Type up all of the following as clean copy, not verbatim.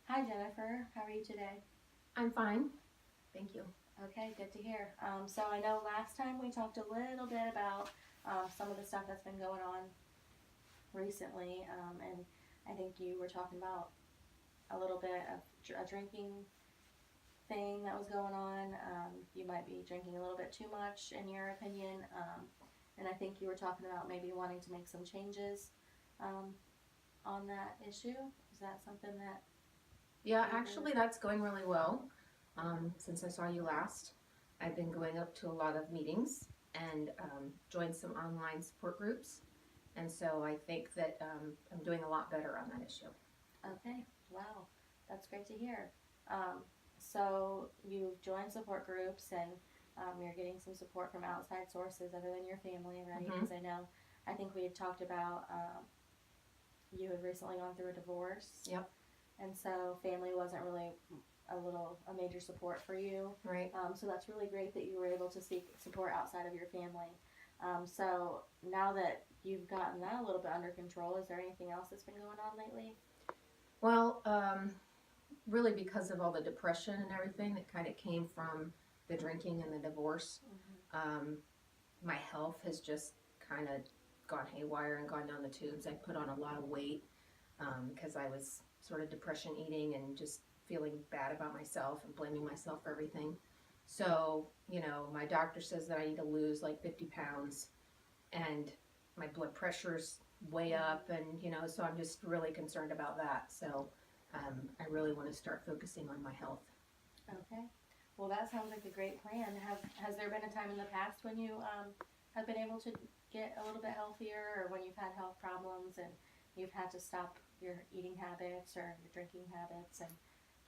Hi Jennifer, how are you today? I'm fine, thank you. Okay, good to hear. So I know last time we talked a little bit about some of the stuff that's been going on recently, and I think you were talking about a little bit of a drinking thing that was going on. You might be drinking a little bit too much, in your opinion, and I think you were talking about maybe wanting to make some changes um, on that issue. Is that something that Yeah, you agree with? actually, that's going really well. Since I saw you last, I've been going up to a lot of meetings and joined some online support groups, and so I think that I'm doing a lot better on that issue. Okay, wow, that's great to hear. Um, so you've joined support groups and you're getting some support from outside sources other than your family, right? Mm-hmm. Because I think we had talked about you had recently gone through a divorce, Yep. and so family wasn't really a major support for you. Right. So that's really great that you were able to seek support outside of your family. So now that you've gotten that a little bit under control, is there anything else that's been going on lately? Well, really because of all the depression and everything that kind of came from the drinking and the divorce, Mm-hmm. um, my health has just kind of gone haywire and gone down the tubes. I put on a lot of weight because I was sort of depression eating and just feeling bad about myself and blaming myself for everything. So, my doctor says that I need to lose like 50 pounds, and my blood pressure's way up, and, so I'm just really concerned about that. So, I really want to start focusing on my health. Okay. Well, that sounds like a great plan. Has there been a time in the past when you have been able to get a little bit healthier, or when you've had health problems and you've had to stop your eating habits or your drinking habits and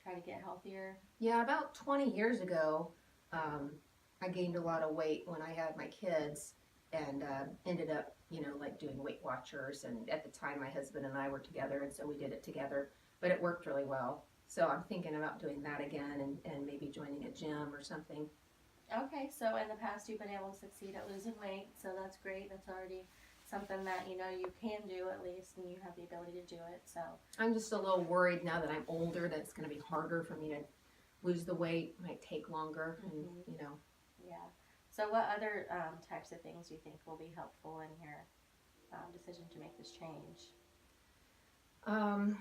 try to get healthier? Yeah, about 20 years ago, um, I gained a lot of weight when I had my kids and ended up, like doing Weight Watchers. And at the time, my husband and I were together, and so we did it together, but it worked really well. So I'm thinking about doing that again and maybe joining a gym or something. Okay, so in the past you've been able to succeed at losing weight, so that's great. That's already something that you know you can do at least, and you have the ability to do it. So, I'm just a little worried now that I'm older that it's going to be harder for me to lose the weight, might take longer, and, hmm, yeah. So, what other types of things do you think will be helpful in your decision to make this change? um,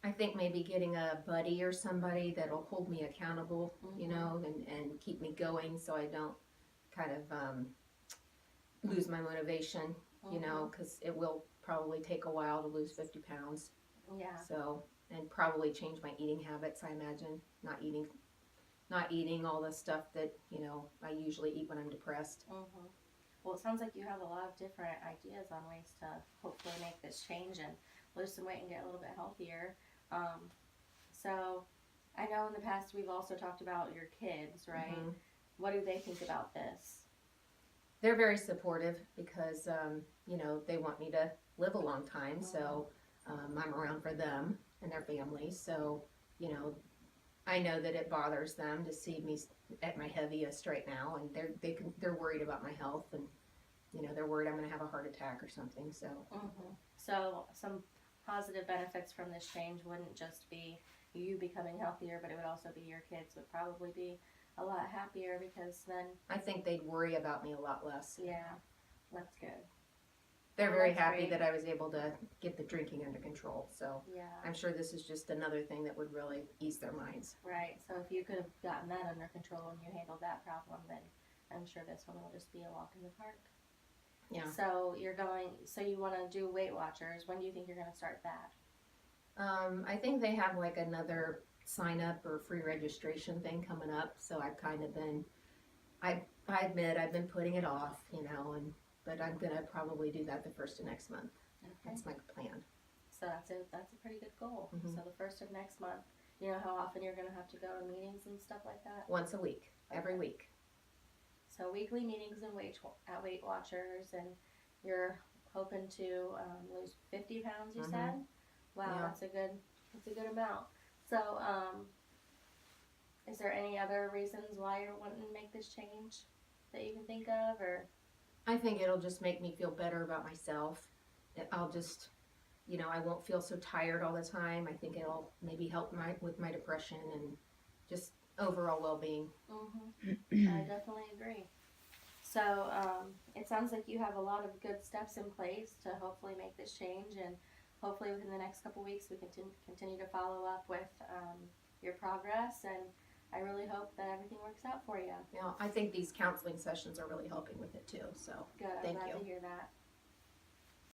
I think maybe getting a buddy or somebody that'll hold me accountable, Mm-hmm. and keep me going so I don't kind of lose my motivation, Mm-hmm. because it will probably take a while to lose 50 pounds. Yeah. So, and probably change my eating habits, I imagine. Not eating all the stuff that, I usually eat when I'm depressed. Mm-hmm. Well, it sounds like you have a lot of different ideas on ways to hopefully make this change and lose some weight and get a little bit healthier. Um, so, I know in the past we've also talked about your kids, right? Hmm. What do they think about this? They're very supportive because, they want me to live a long time. Mm-hmm. So I'm around for them and their families. So, you know, I know that it bothers them to see me at my heaviest right now, and they're worried about my health, and they're worried I'm going to have a heart attack or something. So, Mm-hmm. So, some positive benefits from this change wouldn't just be you becoming healthier, but it would also be your kids would probably be a lot happier because then, I think they'd worry about me a lot less. yeah, that's good. They're Well, very that's happy great. that I was able to get the drinking under control. So, Yeah, I'm sure this is just another thing that would really ease their minds. right. So, if you could have gotten that under control and you handled that problem, then I'm sure this one will just be a walk in the park. Yeah. So you want to do Weight Watchers. When do you think you're going to start that? I think they have like another sign up or free registration thing coming up. So I've kind of been, I admit I've been putting it off, but I'm gonna probably do that the first of next month. Okay. That's my plan. So that's a pretty good goal. Hmm. So the first of next month, you know how often you're going to have to go to meetings and stuff like that? Once a week, every Okay. week. So weekly meetings and at Weight Watchers, and you're hoping to lose 50 pounds. You Hmm. said, wow, Yeah. that's a good amount. So is there any other reasons why you're wanting to make this change that you can think of, or? I think it'll just make me feel better about myself. I'll just you know, I won't feel so tired all the time. I think it'll maybe help with my depression and just overall well-being. I definitely agree. So it sounds like you have a lot of good steps in place to hopefully make this change, and hopefully within the next couple weeks we can continue to follow up with your progress, and I really hope that everything works out for you. You know, I think these counseling sessions are really helping with it too. So Good, I'm Thank glad you. to hear that.